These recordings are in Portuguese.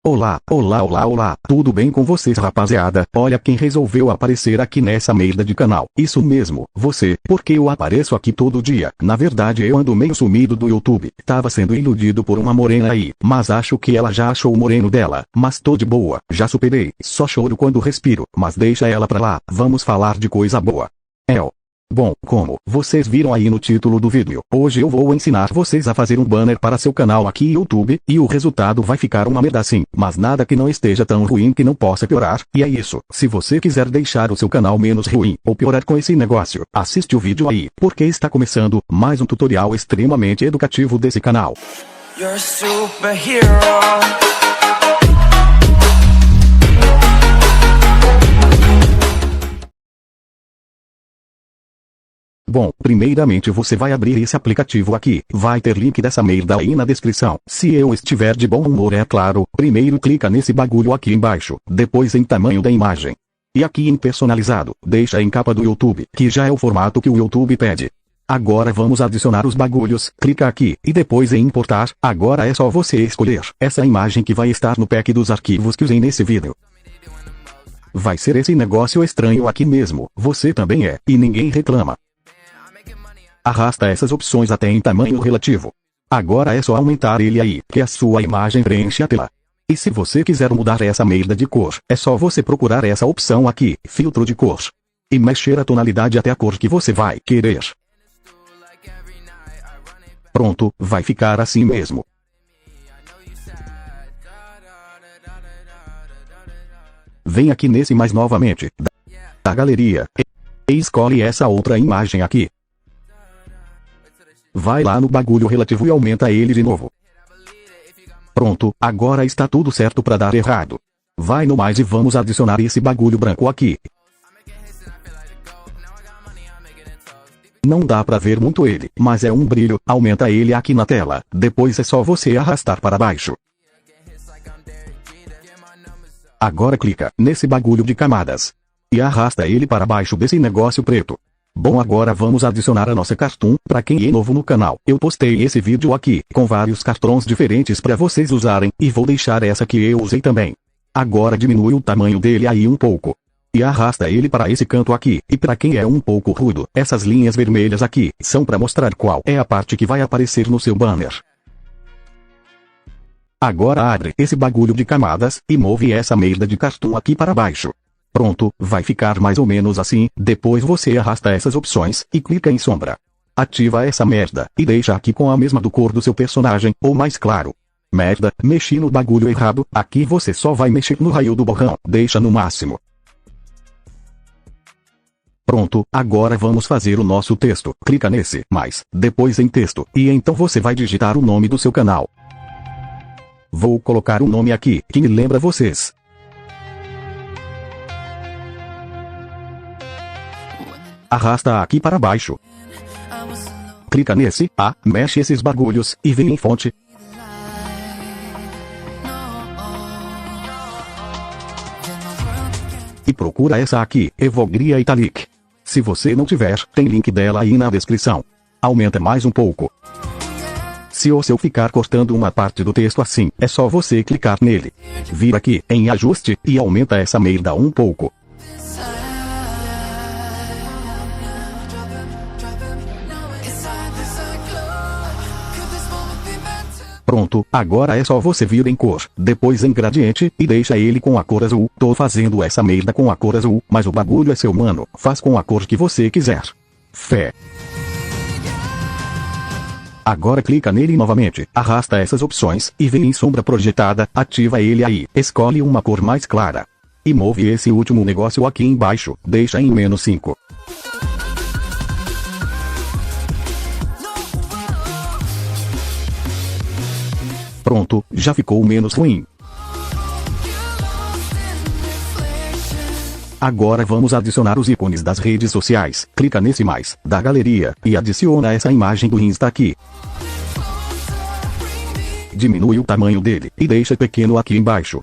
Olá, olá, olá, olá, tudo bem com vocês, rapaziada? Olha quem resolveu aparecer aqui nessa merda de canal. Isso mesmo, você, porque eu apareço aqui todo dia. Na verdade eu ando meio sumido do YouTube. Tava sendo iludido por uma morena aí, mas acho que ela já achou o moreno dela. Mas tô de boa, já superei. Só choro quando respiro, mas deixa ela pra lá. Vamos falar de coisa boa. Bom, como vocês viram aí no título do vídeo, hoje eu vou ensinar vocês a fazer um banner para seu canal aqui no YouTube, e o resultado vai ficar uma merda assim, mas nada que não esteja tão ruim que não possa piorar, e é isso. Se você quiser deixar o seu canal menos ruim, ou piorar com esse negócio, assiste o vídeo aí, porque está começando mais um tutorial extremamente educativo desse canal. You're a superhero. Bom, primeiramente você vai abrir esse aplicativo aqui, vai ter link dessa merda aí na descrição. Se eu estiver de bom humor é claro, primeiro clica nesse bagulho aqui embaixo, depois em tamanho da imagem. E aqui em personalizado, deixa em capa do YouTube, que já é o formato que o YouTube pede. Agora vamos adicionar os bagulhos, clica aqui, e depois em importar, agora é só você escolher essa imagem que vai estar no pack dos arquivos que usei nesse vídeo. Vai ser esse negócio estranho aqui mesmo, você também é, e ninguém reclama. Arrasta essas opções até em tamanho relativo. Agora é só aumentar ele aí, que a sua imagem preenche a tela. E se você quiser mudar essa merda de cor, é só você procurar essa opção aqui, filtro de cor. E mexer a tonalidade até a cor que você vai querer. Pronto, vai ficar assim mesmo. Vem aqui nesse mais novamente, da galeria, e escolhe essa outra imagem aqui. Vai lá no bagulho relativo e aumenta ele de novo. Pronto, agora está tudo certo para dar errado. Vai no mais e vamos adicionar esse bagulho branco aqui. Não dá pra ver muito ele, mas é um brilho, aumenta ele aqui na tela, depois é só você arrastar para baixo. Agora clica nesse bagulho de camadas. E arrasta ele para baixo desse negócio preto. Bom, agora vamos adicionar a nossa cartoon. Para quem é novo no canal, eu postei esse vídeo aqui, com vários cartões diferentes para vocês usarem, e vou deixar essa que eu usei também. Agora diminui o tamanho dele aí um pouco. E arrasta ele para esse canto aqui, e para quem é um pouco rudo, essas linhas vermelhas aqui, são para mostrar qual é a parte que vai aparecer no seu banner. Agora abre esse bagulho de camadas, e move essa merda de cartoon aqui para baixo. Pronto, vai ficar mais ou menos assim, depois você arrasta essas opções, e clica em sombra. Ativa essa merda, e deixa aqui com a mesma do cor do seu personagem, ou mais claro. Merda, mexi no bagulho errado, aqui você só vai mexer no raio do borrão, deixa no máximo. Pronto, agora vamos fazer o nosso texto, clica nesse, mais, depois em texto, e então você vai digitar o nome do seu canal. Vou colocar um nome aqui, que me lembra vocês. Arrasta aqui para baixo. Clica nesse, mexe esses bagulhos, e vem em fonte. E procura essa aqui, Evogria Italic. Se você não tiver, tem link dela aí na descrição. Aumenta mais um pouco. Se o seu ficar cortando uma parte do texto assim, é só você clicar nele. Vira aqui, em ajuste, e aumenta essa merda um pouco. Pronto, agora é só você vir em cor, depois em gradiente, e deixa ele com a cor azul. Tô fazendo essa merda com a cor azul, mas o bagulho é seu, mano, faz com a cor que você quiser. Fé. Agora clica nele novamente, arrasta essas opções, e vem em sombra projetada, ativa ele aí, escolhe uma cor mais clara. E move esse último negócio aqui embaixo, deixa em -5. Pronto, já ficou menos ruim. Agora vamos adicionar os ícones das redes sociais. Clica nesse mais, da galeria, e adiciona essa imagem do Insta aqui. Diminui o tamanho dele, e deixa pequeno aqui embaixo.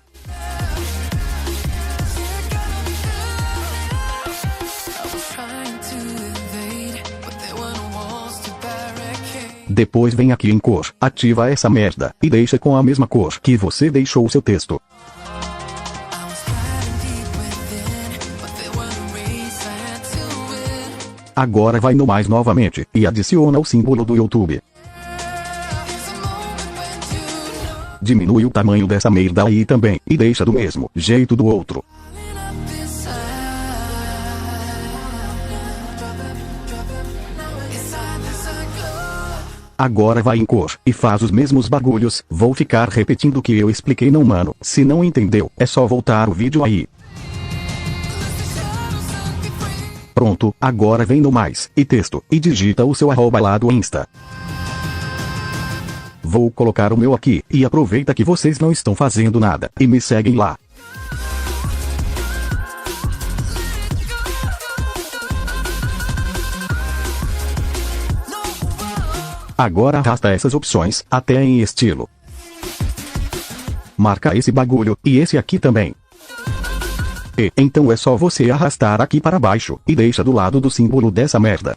Depois vem aqui em cor, ativa essa merda, e deixa com a mesma cor que você deixou o seu texto. Agora vai no mais novamente, e adiciona o símbolo do YouTube. Diminui o tamanho dessa merda aí também, e deixa do mesmo jeito do outro. Agora vai em cor, e faz os mesmos bagulhos. Vou ficar repetindo o que eu expliquei não mano, se não entendeu, é só voltar o vídeo aí. Pronto, agora vem no mais, e texto, e digita o seu arroba lá do Insta. Vou colocar o meu aqui, e aproveita que vocês não estão fazendo nada, e me seguem lá. Agora arrasta essas opções, até em estilo. Marca esse bagulho, e esse aqui também. E então é só você arrastar aqui para baixo, e deixa do lado do símbolo dessa merda.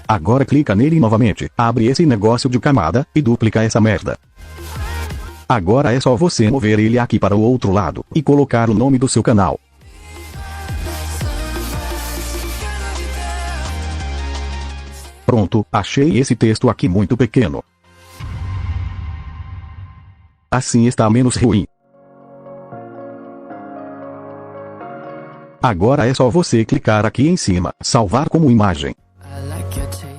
Agora clica nele novamente, abre esse negócio de camada, e duplica essa merda. Agora é só você mover ele aqui para o outro lado, e colocar o nome do seu canal. Pronto, achei esse texto aqui muito pequeno. Assim está menos ruim. Agora é só você clicar aqui em cima, salvar como imagem.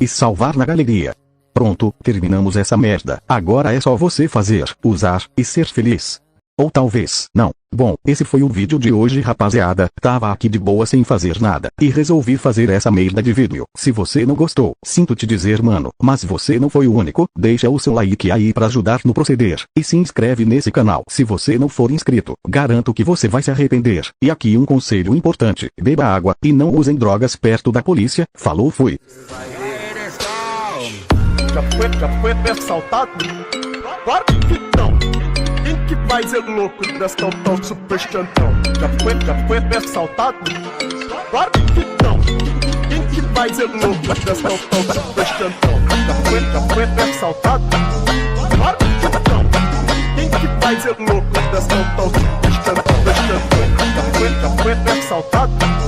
E salvar na galeria. Pronto, terminamos essa merda. Agora é só você fazer, usar, e ser feliz. Ou talvez, não. Bom, esse foi o vídeo de hoje rapaziada, tava aqui de boa sem fazer nada, e resolvi fazer essa merda de vídeo. Se você não gostou, sinto te dizer mano, mas você não foi o único, deixa o seu like aí pra ajudar no proceder, e se inscreve nesse canal. Se você não for inscrito, garanto que você vai se arrepender. E aqui um conselho importante, beba água, e não usem drogas perto da polícia. Falou, fui. Já foi assaltado? Claro que não. Quem que vai ser louco desse tão super chantão? Já foi assaltado? Claro que não. Quem que vai ser louco desse tão super chantão? Já foi assaltado? Claro que não. Quem que vai ser louco desse tão super chantão? Já foi assaltado?